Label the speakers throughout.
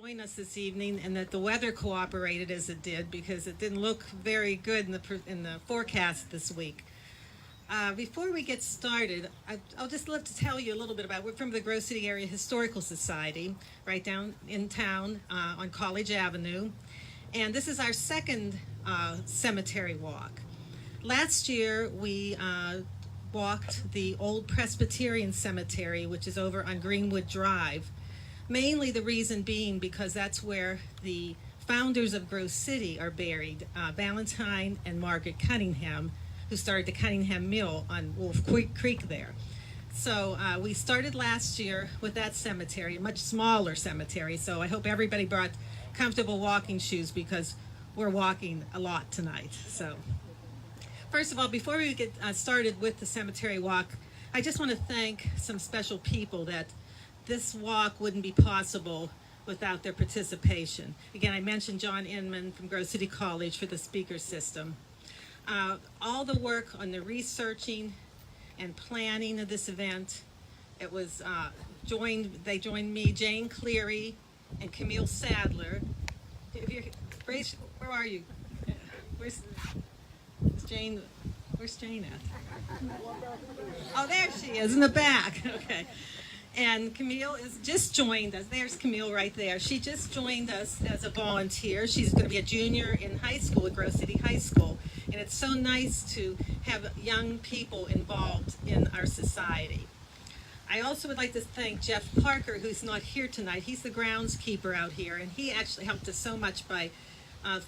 Speaker 1: join us this evening and that the weather cooperated as it did because it didn't look very good in the forecast this week. Before we get started, I'll just love to tell you a little bit about, we're from the Grove City Area Historical Society, right down in town on College Avenue. And this is our second cemetery walk. Last year, we walked the old Presbyterian Cemetery, which is over on Greenwood Drive. Mainly the reason being because that's where the founders of Grove City are buried, Valentine and Margaret Cunningham, who started the Cunningham Mill on Wolf Creek there. So we started last year with that cemetery, a much smaller cemetery, so I hope everybody brought comfortable walking shoes because we're walking a lot tonight. So first of all, before we get started with the cemetery walk, I just want to thank some special people that this walk wouldn't be possible without their participation. Again, I mentioned John Inman from Grove City College for the speaker system. All the work on the researching and planning of this event, it was they joined me, Jane Cleary and Camille Sadler. Where are you? Where's Jane? Where's Jane at? Oh, there she is in the back. Okay. And Camille is just joined us. There's Camille right there. She just joined us as a volunteer. She's going to be a junior in high school at Grove City High School. And it's so nice to have young people involved in our society. I also would like to thank Jeff Parker, who's not here tonight. He's the groundskeeper out here, and he actually helped us so much by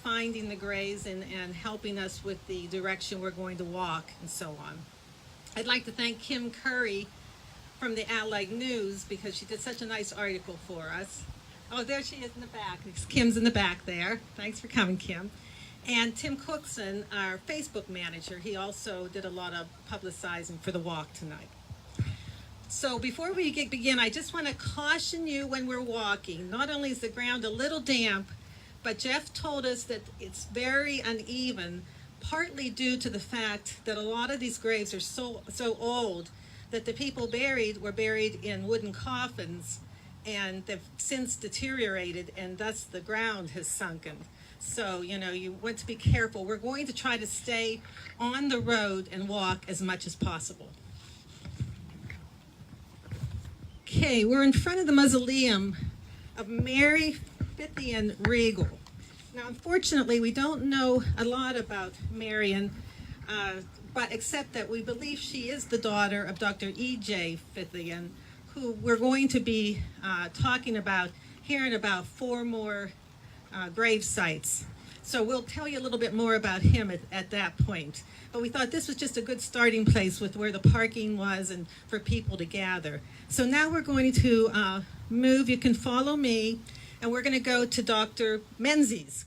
Speaker 1: finding the graves and helping us with the direction we're going to walk and so on. I'd like to thank Kim Curry from the Allied News because she did such a nice article for us. Oh, there she is in the back. Kim's in the back there. Thanks for coming, Kim. And Tim Cookson, our Facebook manager, he also did a lot of publicizing for the walk tonight. So before we begin, I just want to caution you when we're walking. Not only is the ground a little damp, but Jeff told us that it's very uneven, partly due to the fact that a lot of these graves are so old that the people buried were buried in wooden coffins, and they've since deteriorated, and thus the ground has sunken. So, you want to be careful. We're going to try to stay on the road and walk as much as possible. Okay, we're in front of the mausoleum of Mary Fithian Regal. Now, unfortunately, we don't know a lot about Marion, but except that we believe she is the daughter of Dr. E.J. Fithian, who we're going to be hearing about 4 more grave sites. So we'll tell you a little bit more about him at that point. But we thought this was just a good starting place with where the parking was and for people to gather. So now we're going to move. You can follow me, and we're going to go to Dr. Menzies.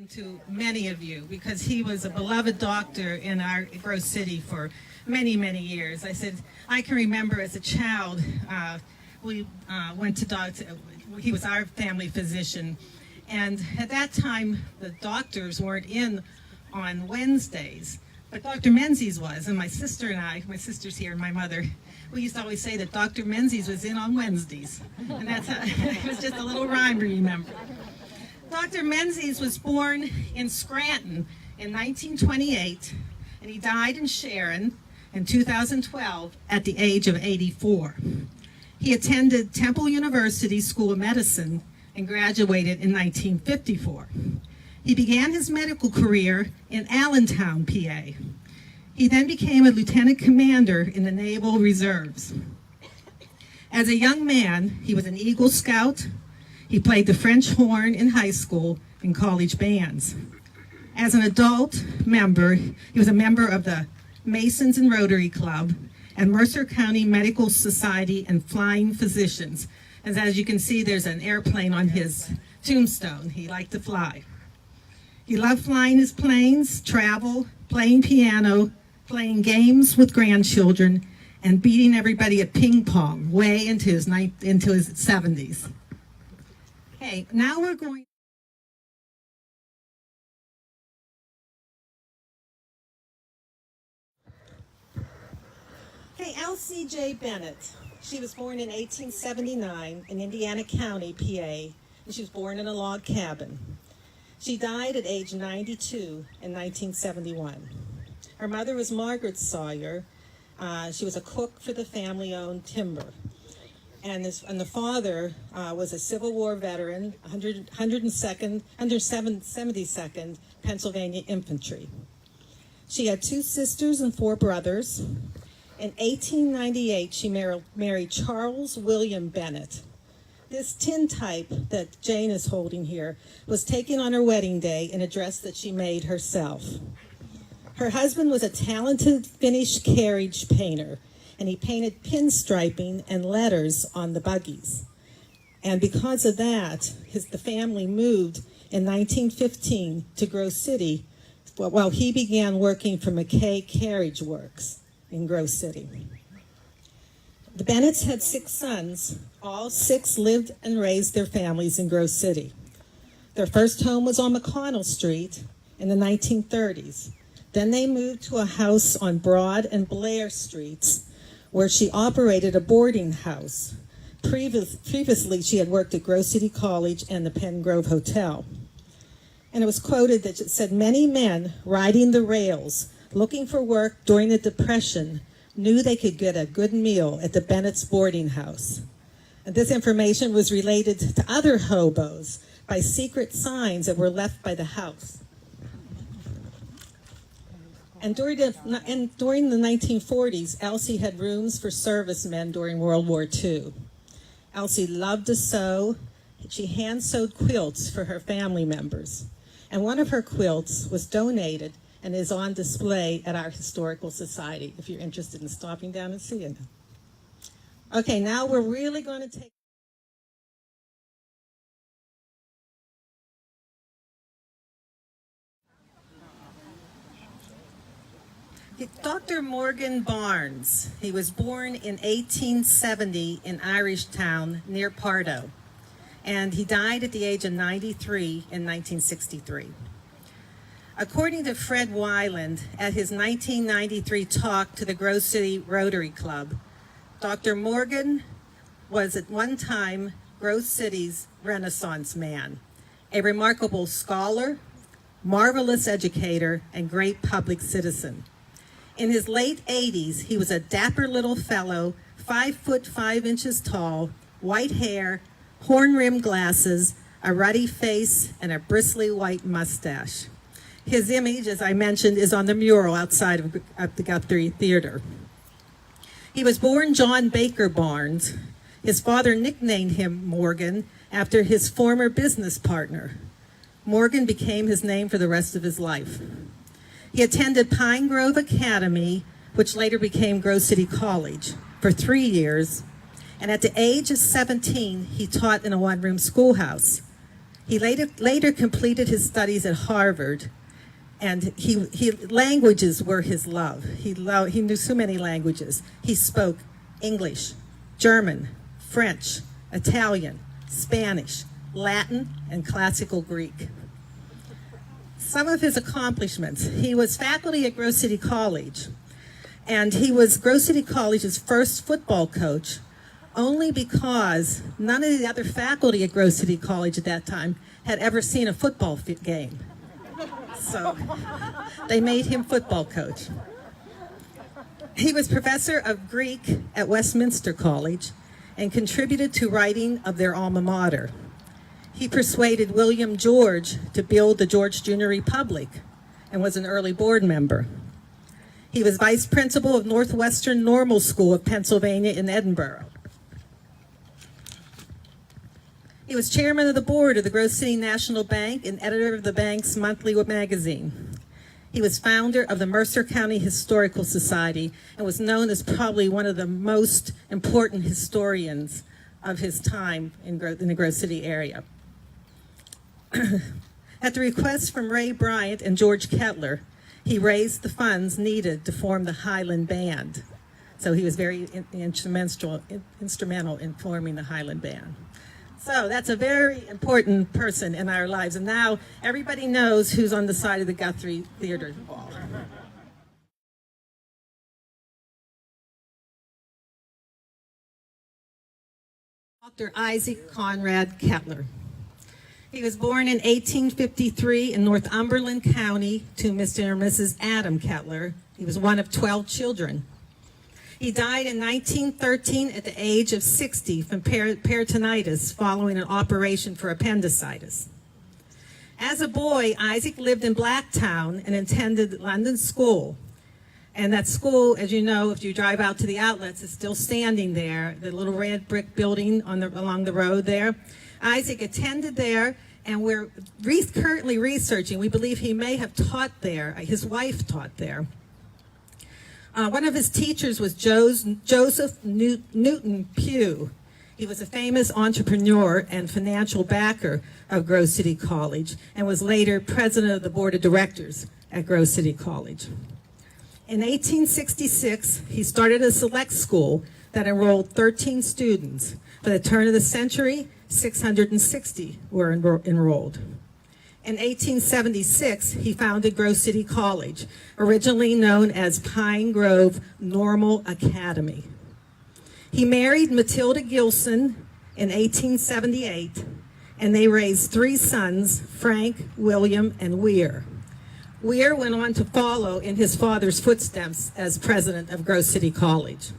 Speaker 1: To many of you because he was a beloved doctor in our Grove City for many, many years. I can remember as a child, we went to doctor. He was our family physician, and at that time the doctors weren't in on Wednesdays, but Dr. Menzies was, and my sister's here, and my mother, we used to always say that Dr. Menzies was in on Wednesdays, and that's how, it was just a little rhyme to remember. Dr. Menzies was born in Scranton in 1928, and he died in Sharon in 2012 at the age of 84. He attended Temple University School of Medicine and graduated in 1954. He began his medical career in Allentown, PA. He then became a lieutenant commander in the Naval Reserves. As a young man, he was an Eagle Scout. He played the French horn in high school and college bands. As an adult member, he was a member of the Masons and Rotary Club and Mercer County Medical Society and Flying Physicians. And as you can see, there's an airplane on his tombstone. He liked to fly. He loved flying his planes, travel, playing piano, playing games with grandchildren, and beating everybody at ping pong way into his 70s. Okay, now we're going. Okay, L.C.J. Bennett. She was born in 1879 in Indiana County, PA, and she was born in a log cabin. She died at age 92 in 1971. Her mother was Margaret Sawyer. She was a cook for the family-owned timber. And the father was a Civil War veteran, 172nd Pennsylvania Infantry. She had 2 sisters and 4 brothers. In 1898, she married Charles William Bennett. This tintype that Jane is holding here was taken on her wedding day in a dress that she made herself. Her husband was a talented Finnish carriage painter, and he painted pinstriping and letters on the buggies. And because of that, the family moved in 1915 to Grove City while he began working for McKay Carriage Works in Grove City. The Bennetts had 6 sons. All 6 lived and raised their families in Grove City. Their first home was on McConnell Street in the 1930s. Then they moved to a house on Broad and Blair Streets, where she operated a boarding house. Previously, she had worked at Grove City College and the Penn Grove Hotel. And it was quoted that it said, "Many men riding the rails, looking for work during the Depression, knew they could get a good meal at the Bennett's boarding house." And this information was related to other hobos by secret signs that were left by the house. And during the 1940s, Elsie had rooms for servicemen during World War II. Elsie loved to sew. She hand-sewed quilts for her family members. And one of her quilts was donated and is on display at our Historical Society, if you're interested in stopping down and seeing them. Okay, now we're really going to take... Dr. Morgan Barnes. He was born in 1870 in Irishtown near Pardo, and he died at the age of 93 in 1963. According to Fred Weiland, at his 1993 talk to the Grove City Rotary Club, Dr. Morgan was at one time Grove City's Renaissance man, a remarkable scholar, marvelous educator, and great public citizen. In his late 80s, he was a dapper little fellow, 5 foot 5 inches tall, white hair, horn-rimmed glasses, a ruddy face, and a bristly white mustache. His image, as I mentioned, is on the mural outside of the Guthrie Theater. He was born John Baker Barnes. His father nicknamed him Morgan after his former business partner. Morgan became his name for the rest of his life. He attended Pine Grove Academy, which later became Grove City College, for 3 years, and at the age of 17, he taught in a one-room schoolhouse. He later completed his studies at Harvard, and languages were his love. He knew so many languages. He spoke English, German, French, Italian, Spanish, Latin, and classical Greek. Some of his accomplishments: he was faculty at Grove City College, and he was Grove City College's first football coach, only because none of the other faculty at Grove City College at that time had ever seen a football game. So they made him football coach. He was professor of Greek at Westminster College and contributed to writing of their alma mater. He persuaded William George to build the George Junior Republic and was an early board member. He was vice principal of Northwestern Normal School of Pennsylvania in Edinburgh. He was chairman of the board of the Grove City National Bank and editor of the bank's monthly magazine. He was founder of the Mercer County Historical Society and was known as probably one of the most important historians of his time in the Grove City area. At the request from Ray Bryant and George Kettler, he raised the funds needed to form the Highland Band. So he was very instrumental in forming the Highland Band. So that's a very important person in our lives. And now everybody knows who's on the side of the Guthrie Theater wall. Dr. Isaac Conrad Kettler. He was born in 1853 in Northumberland County to Mr. and Mrs. Adam Kettler. He was one of 12 children. He died in 1913 at the age of 60 from peritonitis following an operation for appendicitis. As a boy, Isaac lived in Blacktown and attended London School. And that school, as you know, if you drive out to the outlets, is still standing there, the little red brick building along the road there. Isaac attended there, and we're currently researching. We believe he may have taught there. His wife taught there. One of his teachers was Joseph Newton Pugh. He was a famous entrepreneur and financial backer of Grove City College and was later president of the board of directors at Grove City College. In 1866, he started a select school that enrolled 13 students. By the turn of the century, 660 were enrolled. In 1876, he founded Grove City College, originally known as Pine Grove Normal Academy. He married Matilda Gilson in 1878, and they raised 3 sons, Frank, William, and Weir. Weir went on to follow in his father's footsteps as president of Grove City College.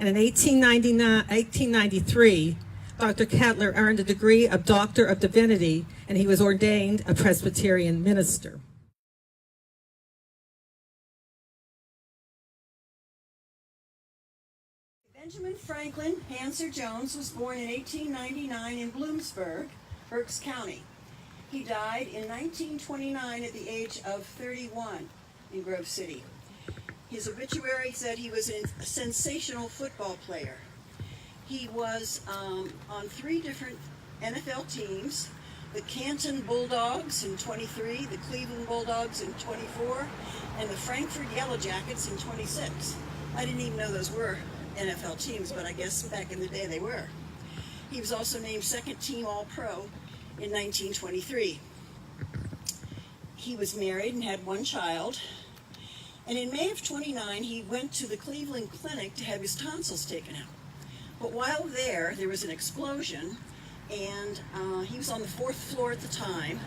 Speaker 1: And in 1893, Dr. Kettler earned a degree of Doctor of Divinity, and he was ordained a Presbyterian minister.
Speaker 2: Benjamin Franklin Hanser Jones was born in 1899 in Bloomsburg, Berks County. He died in 1929 at the age of 31 in Grove City. His obituary said he was a sensational football player. He was on 3 different NFL teams, the Canton Bulldogs in 23, the Cleveland Bulldogs in 24, and the Frankfurt Yellow Jackets in 26. I didn't even know those were NFL teams, but I guess back in the day they were. He was also named second team All-Pro in 1923. He was married and had 1 child. And in May of 29, he went to the Cleveland Clinic to have his tonsils taken out. But while there was an explosion, and he was on the 4th floor at the time.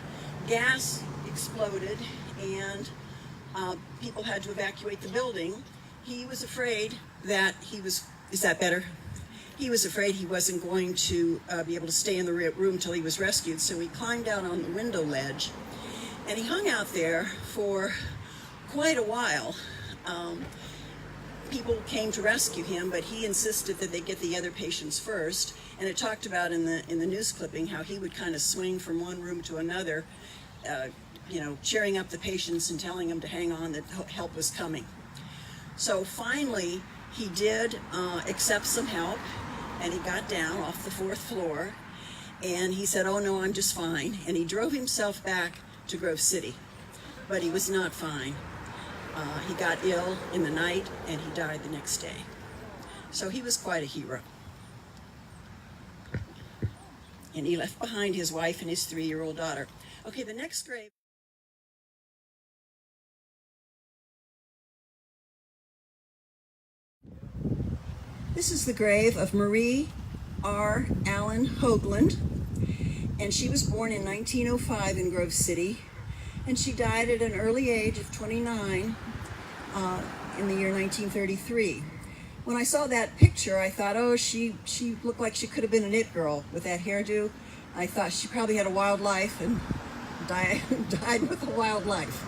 Speaker 2: Gas exploded, and people had to evacuate the building. He was afraid that is that better? He was afraid he wasn't going to be able to stay in the room till he was rescued, so he climbed out on the window ledge, and he hung out there for quite a while. People came to rescue him, but he insisted that they get the other patients first, and it talked about in the news clipping how he would kind of swing from one room to another, cheering up the patients and telling them to hang on, that help was coming. So finally, he did accept some help, and he got down off the 4th floor, and he said, "Oh no, I'm just fine." And he drove himself back to Grove City, but he was not fine. He got ill in the night, and he died the next day. So he was quite a hero. And he left behind his wife and his 3-year-old daughter. Okay, the next grave. This is the grave of Marie R. Allen Hoagland, and she was born in 1905 in Grove City, and she died at an early age of 29 in the year 1933. When I saw that picture, I thought, oh, she looked like she could have been an it girl with that hairdo. I thought she probably had a wild life and died with a wild life.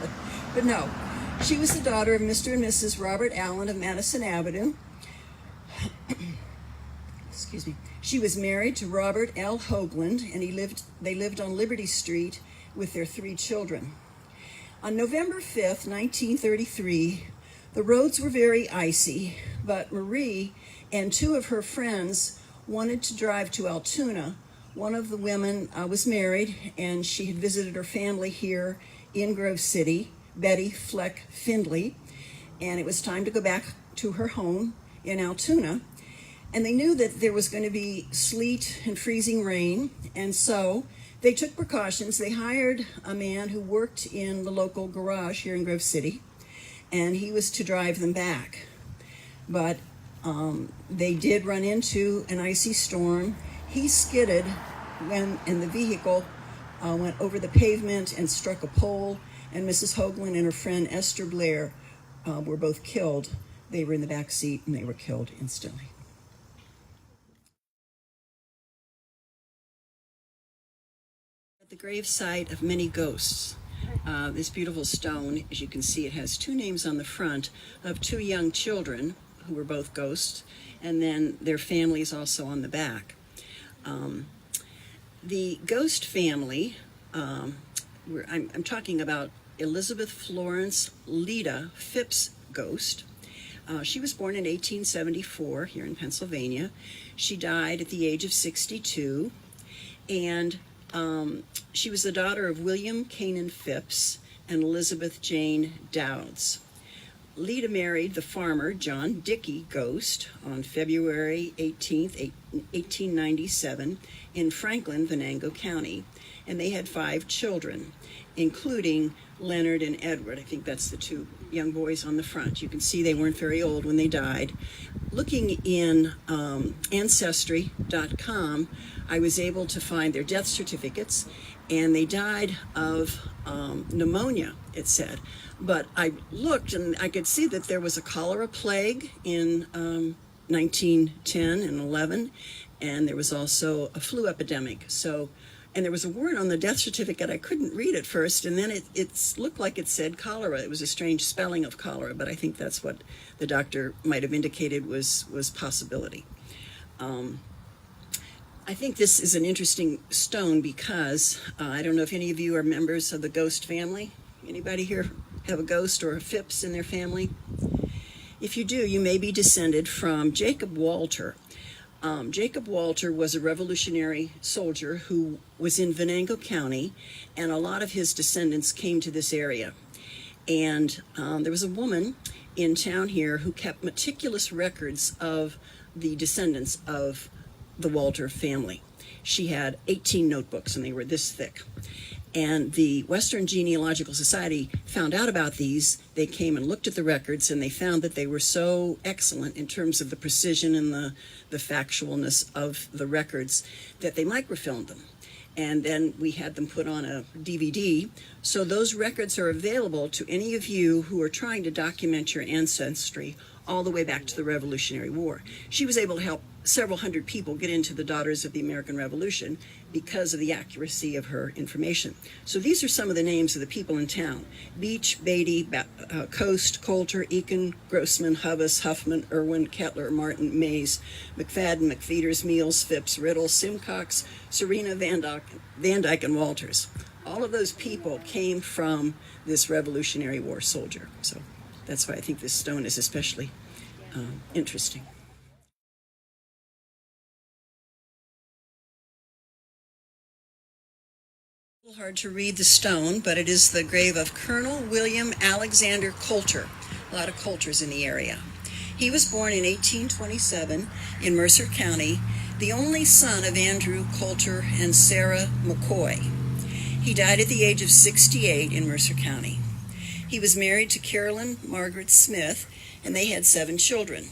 Speaker 2: But no, she was the daughter of Mr. and Mrs. Robert Allen of Madison Avenue. Excuse me. She was married to Robert L. Hoagland, and they lived on Liberty Street with their 3 children. On November 5th, 1933, the roads were very icy, but Marie and 2 of her friends wanted to drive to Altoona. One of the women was married, and she had visited her family here in Grove City, Betty Fleck Findley, and it was time to go back to her home in Altoona. And they knew that there was going to be sleet and freezing rain, and so they took precautions. They hired a man who worked in the local garage here in Grove City, and he was to drive them back. But they did run into an icy storm. He skidded and the vehicle went over the pavement and struck a pole, and Mrs. Hoagland and her friend Esther Blair were both killed. They were in the back seat and they were killed instantly. At the gravesite of many ghosts, this beautiful stone, as you can see, it has two names on the front of two young children who were both ghosts, and then their families also on the back. The ghost family, I'm talking about Elizabeth Florence Leda Phipps Ghost. She was born in 1874 here in Pennsylvania. She died at the age of 62, and she was the daughter of William Canaan Phipps and Elizabeth Jane Dowds. Leda married the farmer John Dickey Ghost on February 18th, 1897 in Franklin, Venango County, and they had 5 children, including Leonard and Edward. I think that's the 2 young boys on the front. You can see they weren't very old when they died. Looking in Ancestry.com, I was able to find their death certificates, and they died of pneumonia, it said. But I looked and I could see that there was a cholera plague in 1910 and 11, and there was also a flu epidemic. And there was a word on the death certificate. I couldn't read it first, and then it looked like it said cholera. It was a strange spelling of cholera, but I think that's what the doctor might have indicated was possibility. I think this is an interesting stone because I don't know if any of you are members of the ghost family. Anybody here have a ghost or a Phipps in their family? If you do, you may be descended from Jacob Walter. Jacob Walter was a Revolutionary soldier who was in Venango County, and a lot of his descendants came to this area. And there was a woman in town here who kept meticulous records of the descendants of the Walter family. She had 18 notebooks, and they were this thick. And the Western Genealogical Society found out about these. They came and looked at the records, and they found that they were so excellent in terms of the precision and the factualness of the records that they microfilmed them. And then we had them put on a DVD. So those records are available to any of you who are trying to document your ancestry all the way back to the Revolutionary War. She was able to help several hundred people get into the Daughters of the American Revolution because of the accuracy of her information. So these are some of the names of the people in town: Beach, Beatty, Coast, Coulter, Eakin, Grossman, Hubbas, Huffman, Irwin, Kettler, Martin, Mays, McFadden, McFeeters, Meals, Phipps, Riddle, Simcox, Serena, Van Dyke, and Walters. All of those people came from this Revolutionary War soldier. So that's why I think this stone is especially interesting. A little hard to read the stone, but it is the grave of Colonel William Alexander Coulter. A lot of Coulters in the area. He was born in 1827 in Mercer County, the only son of Andrew Coulter and Sarah McCoy. He died at the age of 68 in Mercer County. He was married to Carolyn Margaret Smith, and they had 7 children.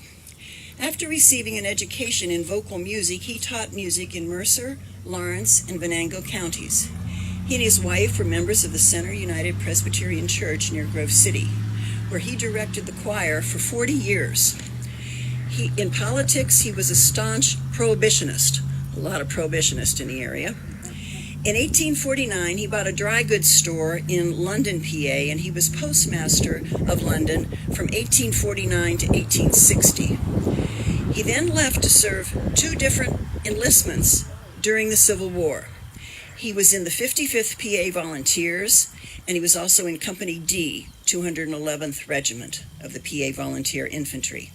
Speaker 2: After receiving an education in vocal music, he taught music in Mercer, Lawrence, and Venango counties. He and his wife were members of the Center United Presbyterian Church near Grove City, where he directed the choir for 40 years. In politics, he was a staunch prohibitionist, a lot of prohibitionists in the area. In 1849, he bought a dry goods store in London, PA, and he was postmaster of London from 1849 to 1860. He then left to serve 2 different enlistments during the Civil War. He was in the 55th PA Volunteers, and he was also in Company D, 211th Regiment of the PA Volunteer Infantry.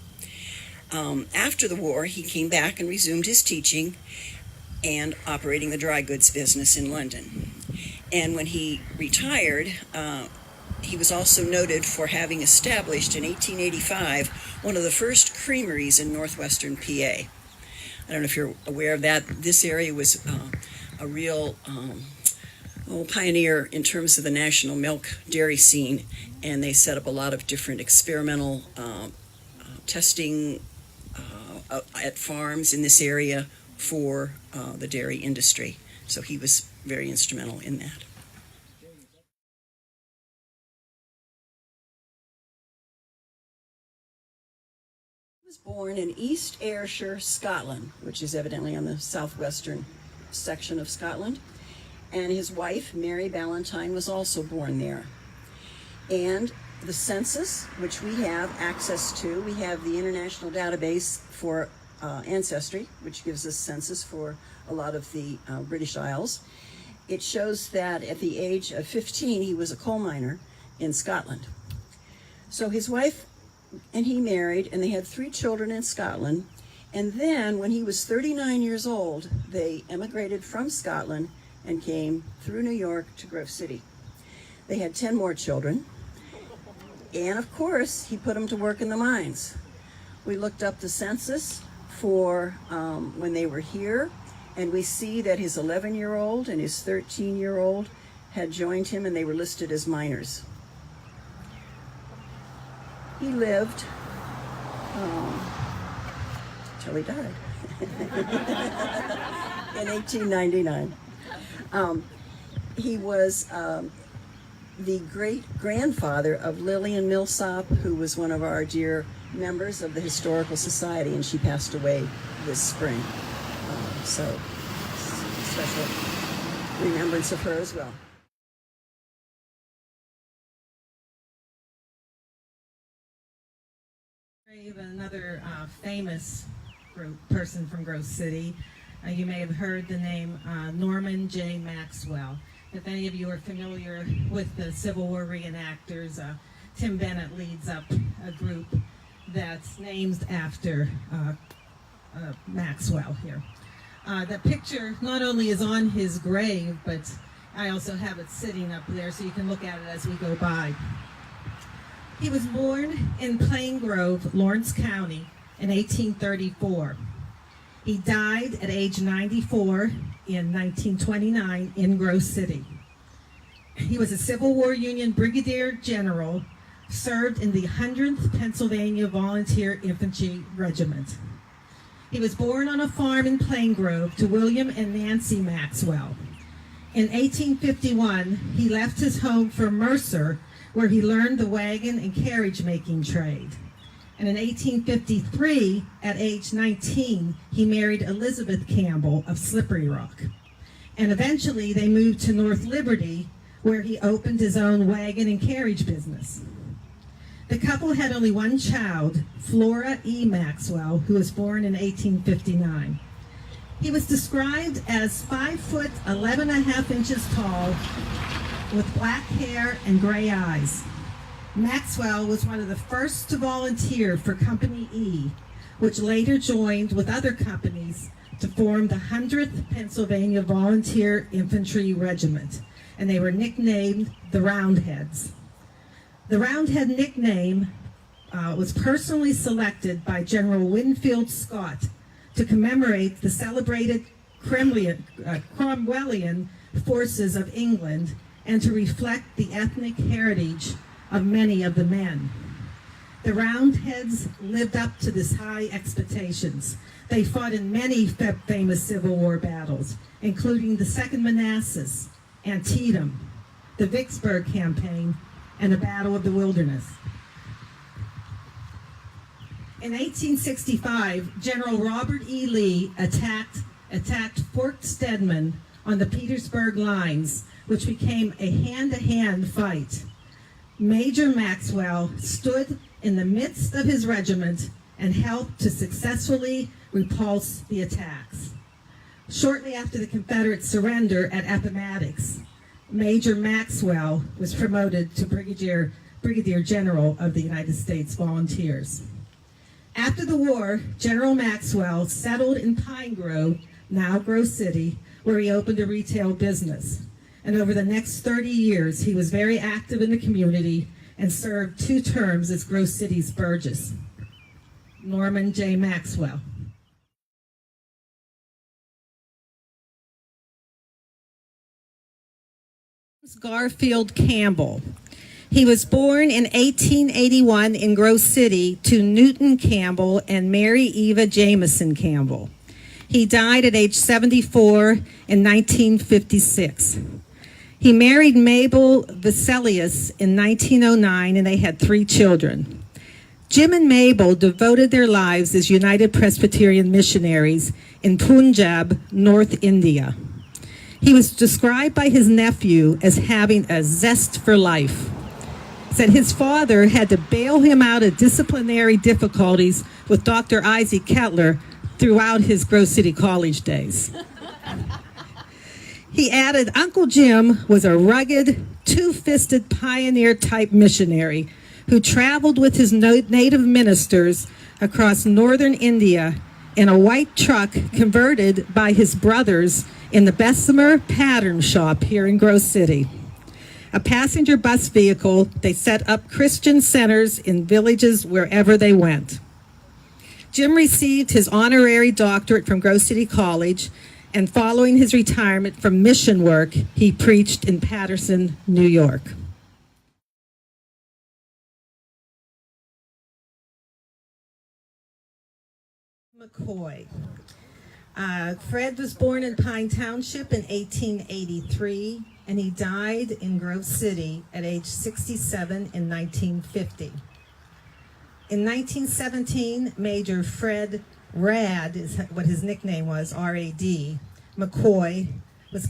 Speaker 2: After the war, he came back and resumed his teaching and operating the dry goods business in London. And when he retired, he was also noted for having established in 1885 one of the first creameries in northwestern PA. I don't know if you're aware of that. This area was a real pioneer in terms of the national milk dairy scene, and they set up a lot of different experimental testing at farms in this area for the dairy industry. So he was very instrumental in that. He was born in East Ayrshire, Scotland, which is evidently on the southwestern section of Scotland. And his wife, Mary Ballantyne, was also born there. And the census, which we have access to, we have the International Database for Ancestry, which gives us census for a lot of the British Isles. It shows that at the age of 15, he was a coal miner in Scotland. So his wife and he married, and they had 3 children in Scotland. And then when he was 39 years old, they emigrated from Scotland and came through New York to Grove City. They had 10 more children. And of course, he put them to work in the mines. We looked up the census for when they were here, and we see that his 11-year-old and his 13-year-old had joined him, and they were listed as miners. He lived till he died in 1899. He was the great-grandfather of Lillian Millsop, who was one of our dear members of the Historical Society, and she passed away this spring. So, special remembrance of her as well.
Speaker 1: Another famous person from Grove City. You may have heard the name Norman J. Maxwell. If any of you are familiar with the Civil War reenactors, Tim Bennett leads up a group that's named after Maxwell here. The picture not only is on his grave, but I also have it sitting up there so you can look at it as we go by. He was born in Plain Grove, Lawrence County in 1834. He died at age 94 in 1929 in Grove City. He was a Civil War Union Brigadier General, served in the 100th Pennsylvania Volunteer Infantry Regiment. He was born on a farm in Plain Grove to William and Nancy Maxwell. In 1851, he left his home for Mercer, where he learned the wagon and carriage making trade. And in 1853, at age 19, he married Elizabeth Campbell of Slippery Rock. And eventually they moved to North Liberty, where he opened his own wagon and carriage business. The couple had only one child, Flora E. Maxwell, who was born in 1859. He was described as 5 foot 11.5 inches tall, with black hair and gray eyes. Maxwell was one of the first to volunteer for Company E, which later joined with other companies to form the 100th Pennsylvania Volunteer Infantry Regiment, and they were nicknamed the Roundheads. The Roundhead nickname was personally selected by General Winfield Scott to commemorate the celebrated Cromwellian forces of England and to reflect the ethnic heritage of many of the men. The Roundheads lived up to this high expectations. They fought in many famous Civil War battles, including the Second Manassas, Antietam, the Vicksburg Campaign, and the Battle of the Wilderness. In 1865, General Robert E. Lee attacked Fort Stedman on the Petersburg lines, which became a hand-to-hand fight. Major Maxwell stood in the midst of his regiment and helped to successfully repulse the attacks. Shortly after the Confederate surrender at Appomattox, Major Maxwell was promoted to Brigadier General of the United States Volunteers. After the war, General Maxwell settled in Pine Grove, now Grove City, where he opened a retail business. And over the next 30 years, he was very active in the community and served 2 terms as Grove City's Burgess. Norman J. Maxwell. Garfield Campbell. He was born in 1881 in Grove City to Newton Campbell and Mary Eva Jameson Campbell. He died at age 74 in 1956. He married Mabel Vesalius in 1909, and they had 3 children. Jim and Mabel devoted their lives as United Presbyterian missionaries in Punjab, North India. He was described by his nephew as having a zest for life. Said his father had to bail him out of disciplinary difficulties with Dr. Isaac Kettler throughout his Grove City College days. He added, Uncle Jim was a rugged, two-fisted pioneer-type missionary who traveled with his native ministers across northern India in a white truck converted by his brothers in the Bessemer Pattern Shop here in Grove City. A passenger bus vehicle, they set up Christian centers in villages wherever they went. Jim received his honorary doctorate from Grove City College, and following his retirement from mission work, he preached in Paterson, New York. McCoy. Fred was born in Pine Township in 1883, and he died in Grove City at age 67 in 1950. In 1917, Major Fred Rad is what his nickname was, R-A-D, McCoy, was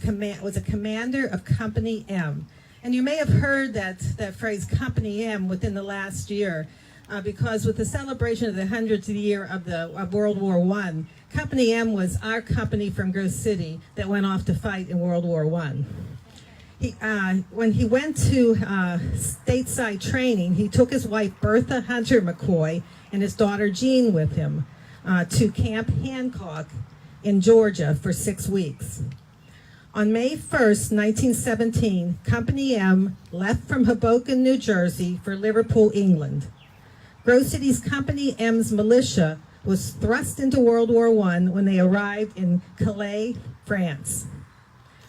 Speaker 1: a commander of Company M. And you may have heard that phrase, Company M, within the last year, because with the celebration of the 100th year of World War I, Company M was our company from Grove City that went off to fight in World War I. When he went to stateside training, he took his wife Bertha Hunter McCoy and his daughter Jean with him to Camp Hancock in Georgia for 6 weeks. On May 1st, 1917, Company M left from Hoboken, New Jersey for Liverpool, England. Grove City's Company M's militia was thrust into World War I when they arrived in Calais, France.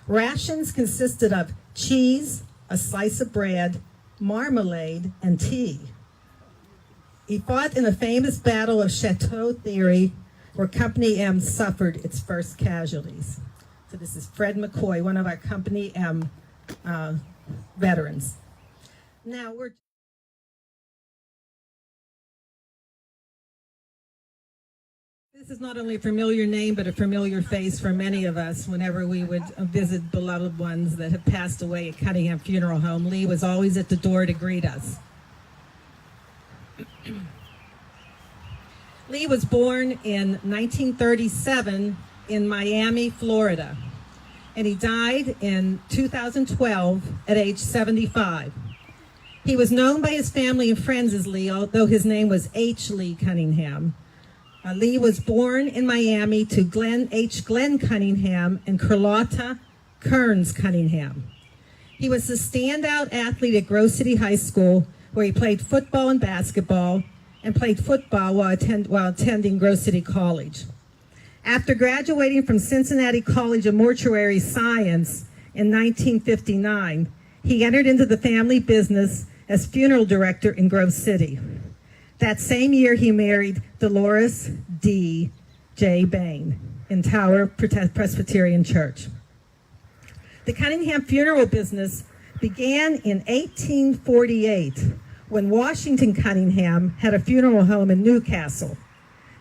Speaker 1: Rations consisted of cheese, a slice of bread, marmalade, and tea. He fought in the famous Battle of Chateau Thierry, where Company M suffered its first casualties. So this is Fred McCoy, one of our Company M veterans. Now this is not only a familiar name, but a familiar face for many of us whenever we would visit beloved ones that have passed away at Cunningham Funeral Home. Lee was always at the door to greet us. Lee was born in 1937 in Miami, Florida, and he died in 2012 at age 75. He was known by his family and friends as Lee, although his name was H. Lee Cunningham. Lee was born in Miami to Glenn Cunningham and Carlotta Kearns Cunningham. He was a standout athlete at Grove City High School, where he played football and basketball, and played football while attending Grove City College. After graduating from Cincinnati College of Mortuary Science in 1959, he entered into the family business as funeral director in Grove City. That same year, he married Dolores D. J. Bain in Tower Presbyterian Church. The Cunningham funeral business began in 1848 when Washington Cunningham had a funeral home in Newcastle.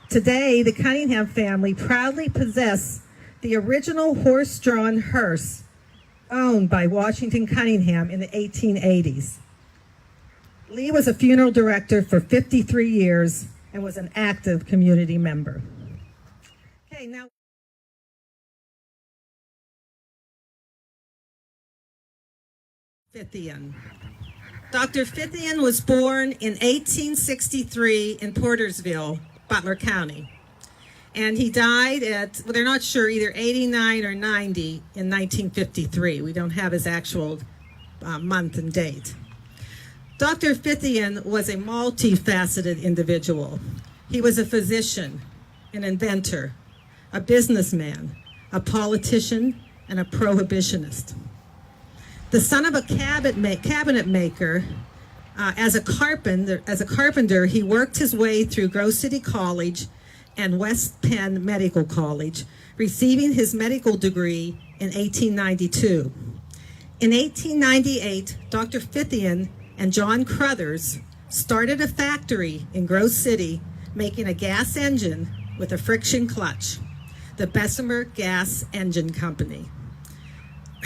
Speaker 1: Today, the Cunningham family proudly possess the original horse-drawn hearse owned by Washington Cunningham in the 1880s. Lee was a funeral director for 53 years and was an active community member. Okay, now Fithian. Dr. Fithian was born in 1863 in Portersville, Butler County. And he died at, well, they're not sure, either 89 or 90 in 1953. We don't have his actual month and date. Dr. Fithian was a multifaceted individual. He was a physician, an inventor, a businessman, a politician, and a prohibitionist. The son of a cabinet maker, as a carpenter, he worked his way through Grove City College, and West Penn Medical College, receiving his medical degree in 1892. In 1898, Dr. Fithian and John Crothers started a factory in Grove City making a gas engine with a friction clutch, the Bessemer Gas Engine Company.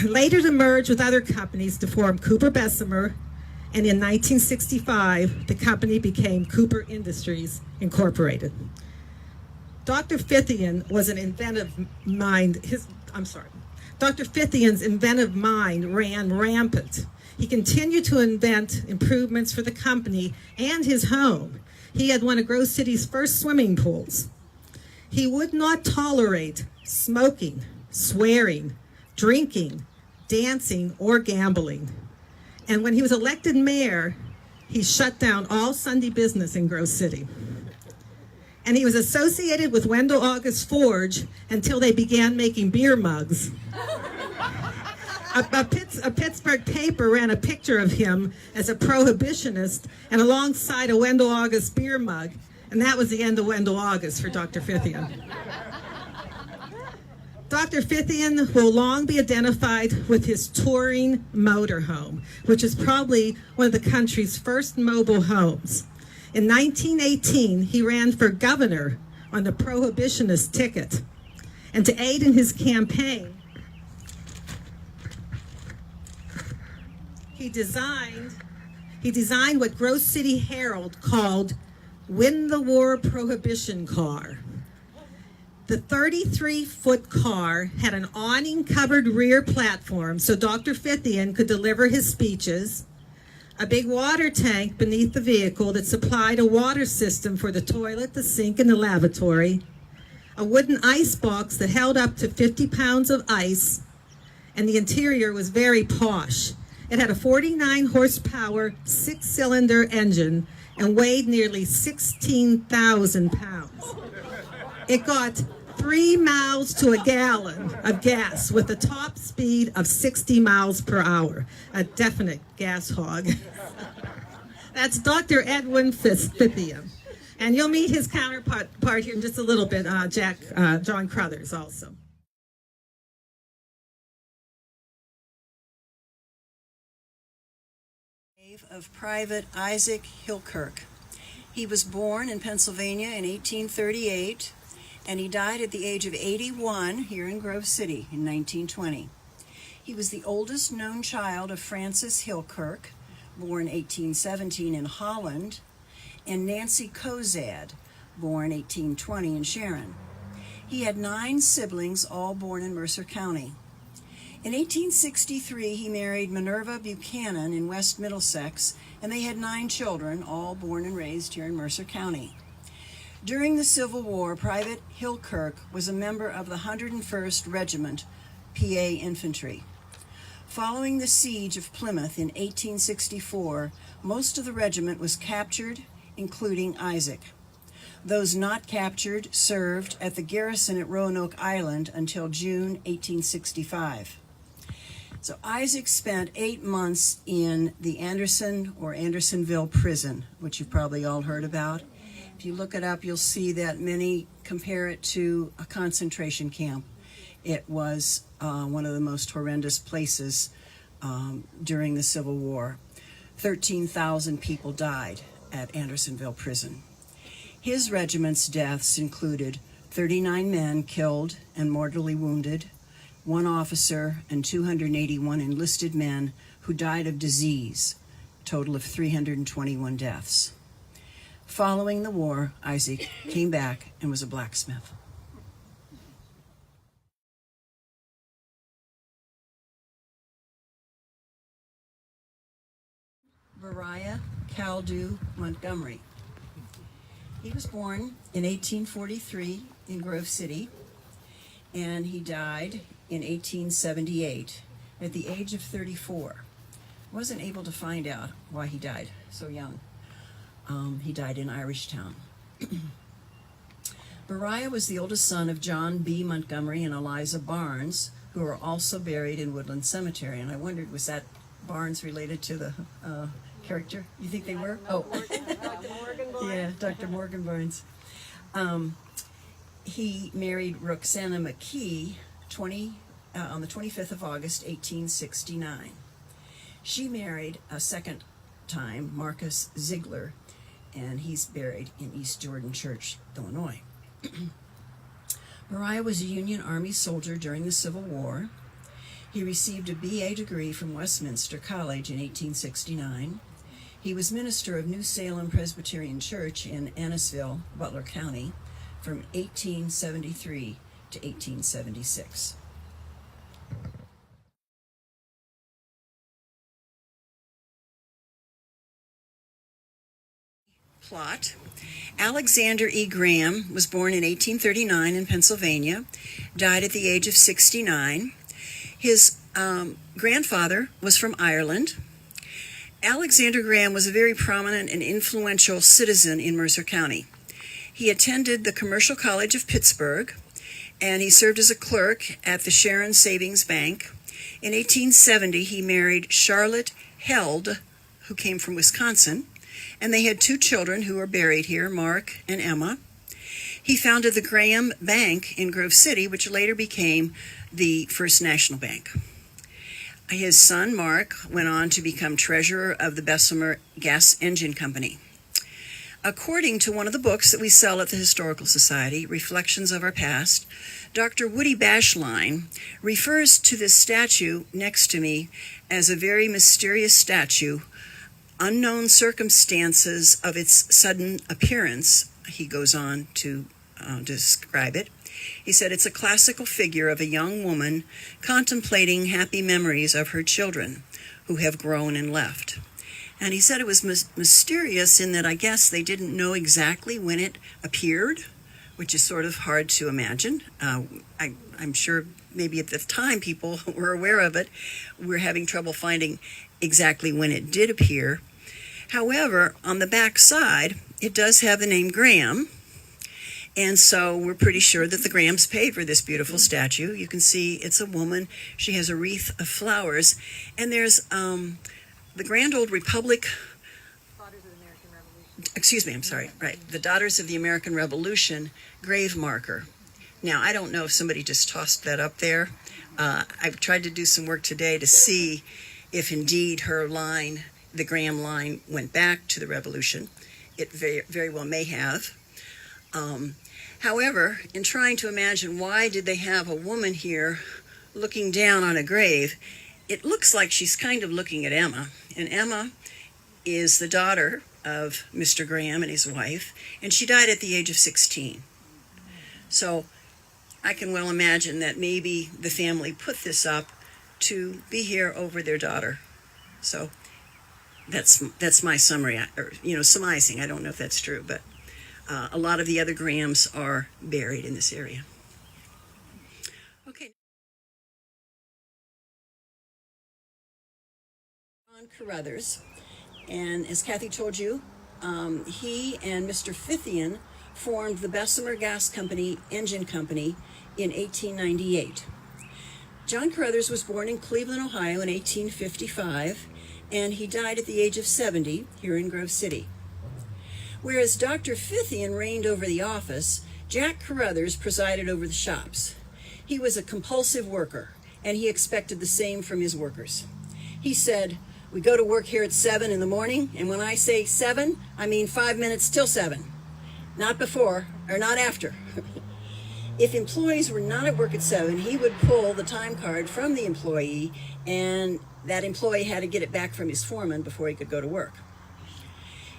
Speaker 1: Later to merge with other companies to form Cooper Bessemer, and in 1965, the company became Cooper Industries Incorporated. Dr. Fithian was an inventive mind. Dr. Fithian's inventive mind ran rampant. He continued to invent improvements for the company and his home. He had one of Grove City's first swimming pools. He would not tolerate smoking, swearing, drinking, dancing, or gambling. And when he was elected mayor, he shut down all Sunday business in Grove City. And he was associated with Wendell August Forge until they began making beer mugs. A Pittsburgh paper ran a picture of him as a prohibitionist and alongside a Wendell August beer mug, and that was the end of Wendell August for Dr. Fithian. Dr. Fithian will long be identified with his touring motorhome, which is probably one of the country's first mobile homes. In 1918, he ran for governor on the prohibitionist ticket. And to aid in his campaign, he designed what Grove City Herald called Win the War Prohibition Car. The 33-foot car had an awning-covered rear platform so Dr. Fithian could deliver his speeches, a big water tank beneath the vehicle that supplied a water system for the toilet, the sink, and the lavatory, a wooden ice box that held up to 50 pounds of ice, and the interior was very posh. It had a 49-horsepower, 6-cylinder engine and weighed nearly 16,000 pounds. It got 3 miles to a gallon of gas with a top speed of 60 miles per hour. A definite gas hog. That's Dr. Edwin Fithian. And you'll meet his counterpart here in just a little bit, John Crothers also.
Speaker 2: Of Private Isaac Hillkirk. He was born in Pennsylvania in 1838, and he died at the age of 81 here in Grove City in 1920. He was the oldest known child of Francis Hillkirk, born 1817 in Holland, and Nancy Kozad, born 1820 in Sharon. He had 9 siblings, all born in Mercer County. In 1863, he married Minerva Buchanan in West Middlesex, and they had 9 children, all born and raised here in Mercer County. During the Civil War, Private Hillkirk was a member of the 101st Regiment, PA Infantry. Following the siege of Plymouth in 1864, most of the regiment was captured, including Isaac. Those not captured served at the garrison at Roanoke Island until June 1865. So Isaac spent 8 months in the Anderson or Andersonville prison, which you've probably all heard about. If you look it up, you'll see that many compare it to a concentration camp. It was one of the most horrendous places during the Civil War. 13,000 people died at Andersonville prison. His regiment's deaths included 39 men killed and mortally wounded, 1 officer, and 281 enlisted men who died of disease, a total of 321 deaths. Following the war, Isaac came back and was a blacksmith. Beriah Caldew Montgomery. He was born in 1843 in Grove City, and he died in 1878 at the age of 34. Wasn't able to find out why he died so young. He died in Irishtown. Beriah was the oldest son of John B. Montgomery and Eliza Barnes, who are also buried in Woodland Cemetery. And I wondered, was that Barnes related to the character? You think they were? Oh,
Speaker 3: Dr. Morgan Barnes.
Speaker 2: yeah, Dr. Morgan Barnes. he married Roxana McKee on the 25th of August, 1869. She married a second time Marcus Ziegler, and he's buried in East Jordan Church, Illinois. Mariah was a Union Army soldier during the Civil War. He received a BA degree from Westminster College in 1869. He was minister of New Salem Presbyterian Church in Annisville, Butler County, from 1873 to 1876. Plot. Alexander E. Graham was born in 1839 in Pennsylvania, died at the age of 69. His grandfather was from Ireland. Alexander Graham was a very prominent and influential citizen in Mercer County. He attended the Commercial College of Pittsburgh, and he served as a clerk at the Sharon Savings Bank. In 1870, he married Charlotte Held, who came from Wisconsin, and they had 2 children who are buried here, Mark and Emma. He founded the Graham Bank in Grove City, which later became the First National Bank. His son, Mark, went on to become treasurer of the Bessemer Gas Engine Company. According to one of the books that we sell at the Historical Society, Reflections of Our Past, Dr. Woody Bashline refers to this statue next to me as a very mysterious statue. Unknown circumstances of its sudden appearance, he goes on to describe it. He said it's a classical figure of a young woman contemplating happy memories of her children who have grown and left. And he said it was mysterious in that I guess they didn't know exactly when it appeared, which is sort of hard to imagine. I'm sure maybe at the time people were aware of it. We're having trouble finding exactly when it did appear. However, on the back side, it does have the name Graham, and so we're pretty sure that the Grahams paid for this beautiful statue. You can see it's a woman. She has a wreath of flowers, and there's the Grand Old Republic.
Speaker 3: Daughters of the American Revolution.
Speaker 2: Excuse me, I'm sorry. Right, the Daughters of the American Revolution grave marker. Now, I don't know if somebody just tossed that up there. I've tried to do some work today to see if indeed her line, the Graham line, went back to the Revolution. It very, very well may have. However, in trying to imagine why did they have a woman here looking down on a grave, it looks like she's kind of looking at Emma. And Emma is the daughter of Mr. Graham and his wife, and she died at the age of 16. So I can well imagine that maybe the family put this up to be here over their daughter. So that's my summary, or surmising. I don't know if that's true, but a lot of the other Grahams are buried in this area. Okay. John Carruthers, and as Kathy told you, he and Mr. Fithian formed the Bessemer Gas Company Engine Company in 1898. John Carruthers was born in Cleveland, Ohio in 1855, and he died at the age of 70 here in Grove City. Whereas Dr. Fithian reigned over the office, Jack Carruthers presided over the shops. He was a compulsive worker, and he expected the same from his workers. He said, "We go to work here at 7 in the morning, and when I say 7, I mean 5 minutes till 7. Not before, or not after." If employees were not at work at 7, he would pull the time card from the employee, and that employee had to get it back from his foreman before he could go to work.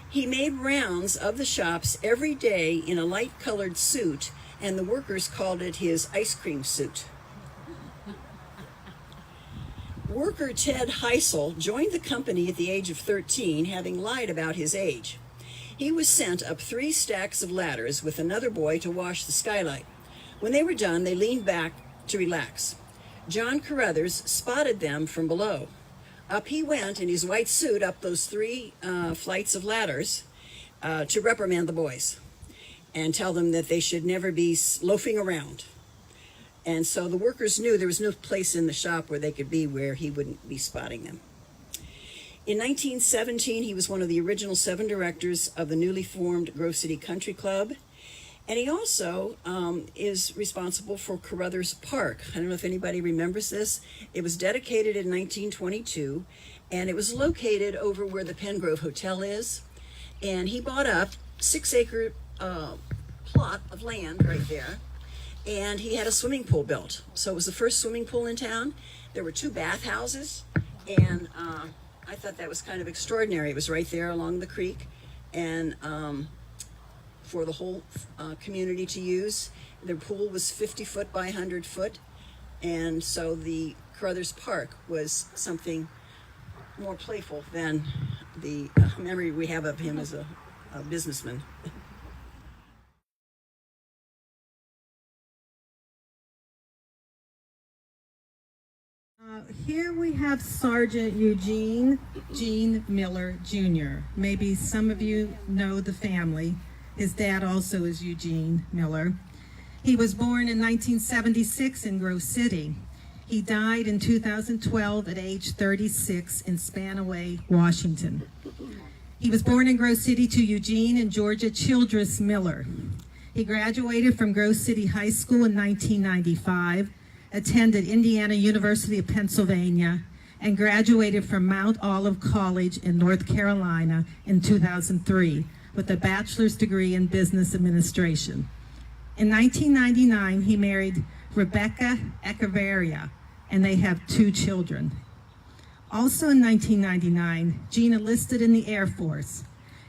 Speaker 2: He made rounds of the shops every day in a light-colored suit, and the workers called it his ice cream suit. Worker Ted Heisel joined the company at the age of 13, having lied about his age. He was sent up 3 stacks of ladders with another boy to wash the skylight. When they were done, they leaned back to relax. John Carruthers spotted them from below. Up he went in his white suit up those 3 flights of ladders to reprimand the boys and tell them that they should never be loafing around. And so the workers knew there was no place in the shop where they could be where he wouldn't be spotting them. In 1917, he was one of the original 7 directors of the newly formed Grove City Country Club. And he also is responsible for Carruthers Park. I don't know if anybody remembers this. It was dedicated in 1922, and it was located over where the Pengrove Hotel is. And he bought up 6-acre plot of land right there, and he had a swimming pool built. So it was the first swimming pool in town. There were 2 bathhouses, and I thought that was kind of extraordinary. It was right there along the creek, and for the whole community to use. Their pool was 50 foot by 100 foot, and so the Carruthers Park was something more playful than the memory we have of him as a businessman.
Speaker 1: Here we have Sergeant Eugene Gene Miller Jr. Maybe some of you know the family. His dad also is Eugene Miller. He was born in 1976 in Grove City. He died in 2012 at age 36 in Spanaway, Washington. He was born in Grove City to Eugene and Georgia Childress Miller. He graduated from Grove City High School in 1995, attended Indiana University of Pennsylvania, and graduated from Mount Olive College in North Carolina in 2003 with a bachelor's degree in business administration. In 1999, he married Rebecca Echeverria, and they have 2 children. Also in 1999, Gene enlisted in the Air Force.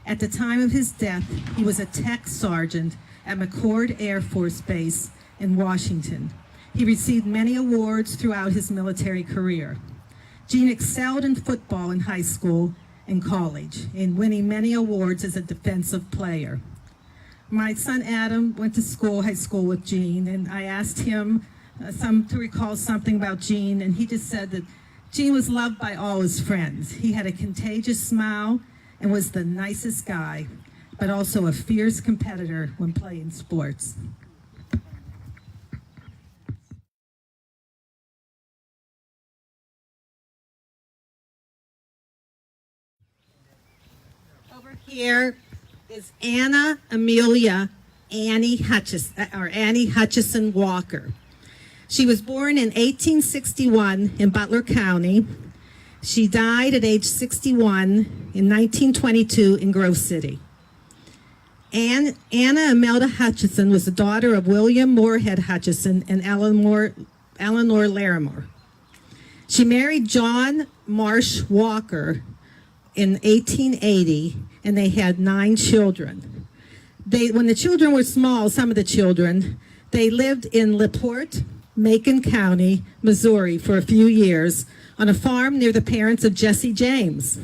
Speaker 1: At the time of his death, he was a tech sergeant at McCord Air Force Base in Washington. He received many awards throughout his military career. Gene excelled in football in high school and college, and winning many awards as a defensive player. My son Adam went to high school with Gene, and I asked him to recall something about Gene, and he just said that Gene was loved by all his friends. He had a contagious smile and was the nicest guy, but also a fierce competitor when playing sports. Over here is Anna Amelia Annie Hutchison Walker. She was born in 1861 in Butler County. She died at age 61 in 1922 in Grove City. Anna Imelda Hutchison was the daughter of William Moorhead Hutchison and Eleanor Larimore. She married John Marsh Walker in 1880, and they had 9 children. When the children were small, some of the children, they lived in LaPorte, Macon County, Missouri for a few years on a farm near the parents of Jesse James.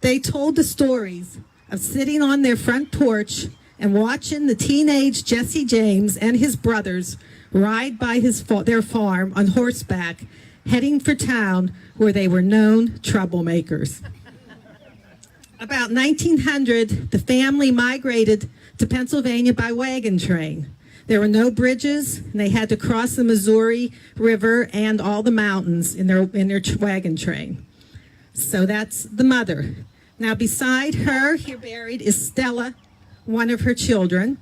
Speaker 1: They told the stories of sitting on their front porch and watching the teenage Jesse James and his brothers ride by their farm on horseback, heading for town where they were known troublemakers. About 1900, the family migrated to Pennsylvania by wagon train. There were no bridges, and they had to cross the Missouri River and all the mountains in their wagon train. So that's the mother. Now beside her, here buried, is Stella, one of her children.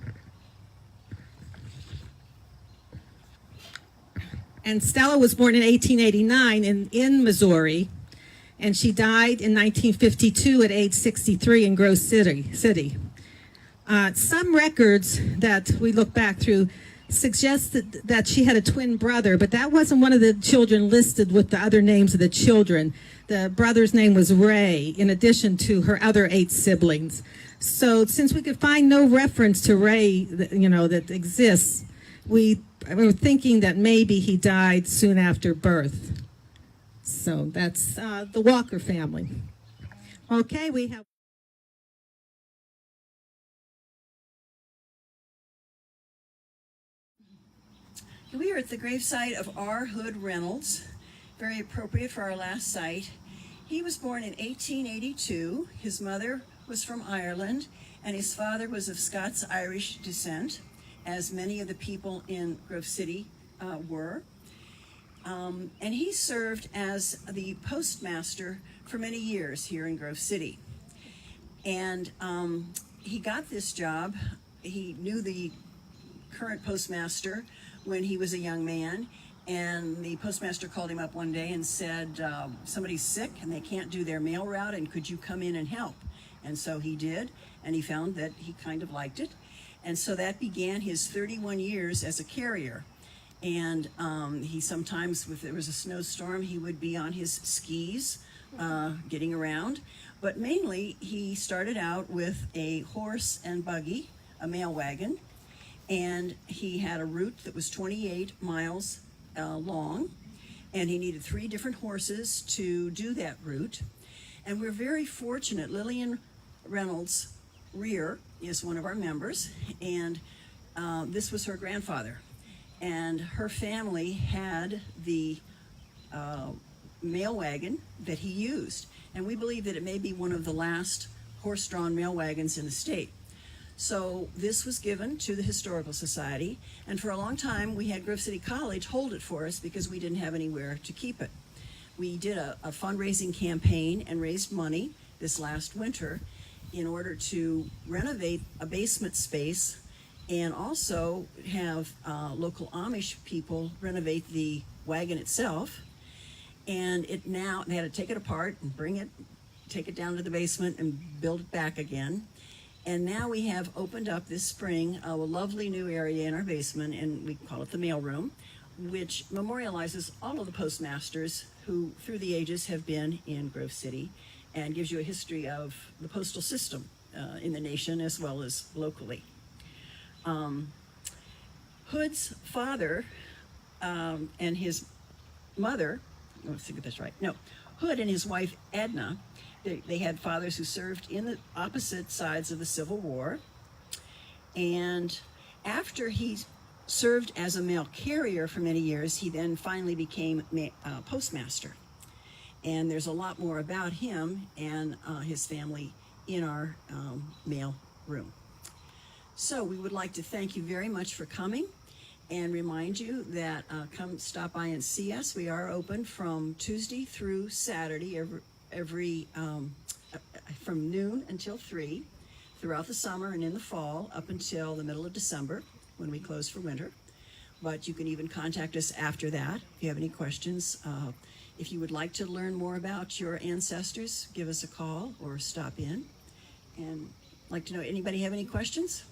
Speaker 1: And Stella was born in 1889 in Missouri, and she died in 1952 at age 63 in Grove City. Some records that we look back through suggest that she had a twin brother, but that wasn't one of the children listed with the other names of the children. The brother's name was Ray, in addition to her other 8 siblings. So since we could find no reference to Ray, that exists, we were thinking that maybe he died soon after birth. So that's the Walker family. Okay, we have...
Speaker 2: We are at the gravesite of R. Hood Reynolds, very appropriate for our last site. He was born in 1882. His mother was from Ireland, and his father was of Scots-Irish descent, as many of the people in Grove City were. And he served as the postmaster for many years here in Grove City. And he got this job he knew the current postmaster when he was a young man, and the postmaster called him up one day and said, somebody's sick and they can't do their mail route, and could you come in and help? And so he did, and he found that he kind of liked it. And so that began his 31 years as a carrier. And he sometimes, if there was a snowstorm, he would be on his skis getting around. But mainly, he started out with a horse and buggy, a mail wagon, and he had a route that was 28 miles long, and he needed 3 different horses to do that route. And we're very fortunate. Lillian Reynolds Rear is one of our members, and this was her grandfather. And her family had the mail wagon that he used. And we believe that it may be one of the last horse-drawn mail wagons in the state. So this was given to the Historical Society, and for a long time we had Grove City College hold it for us because we didn't have anywhere to keep it. We did a fundraising campaign and raised money this last winter in order to renovate a basement space and also have local Amish people renovate the wagon itself. And it now, they had to take it apart and take it down to the basement and build it back again. And now we have opened up this spring a lovely new area in our basement, and we call it the mail room, which memorializes all of the postmasters who through the ages have been in Grove City, and gives you a history of the postal system in the nation as well as locally. Hood's father and his mother, let's see if that's right. No, Hood and his wife Edna, they had fathers who served in the opposite sides of the Civil War. And after he served as a mail carrier for many years, he then finally became postmaster. And there's a lot more about him and his family in our mail room. So we would like to thank you very much for coming and remind you that come stop by and see us. We are open from Tuesday through Saturday every from noon until 3 throughout the summer and in the fall up until the middle of December when we close for winter. But you can even contact us after that if you have any questions. If you would like to learn more about your ancestors, give us a call or stop in. And I'd like to know, anybody have any questions?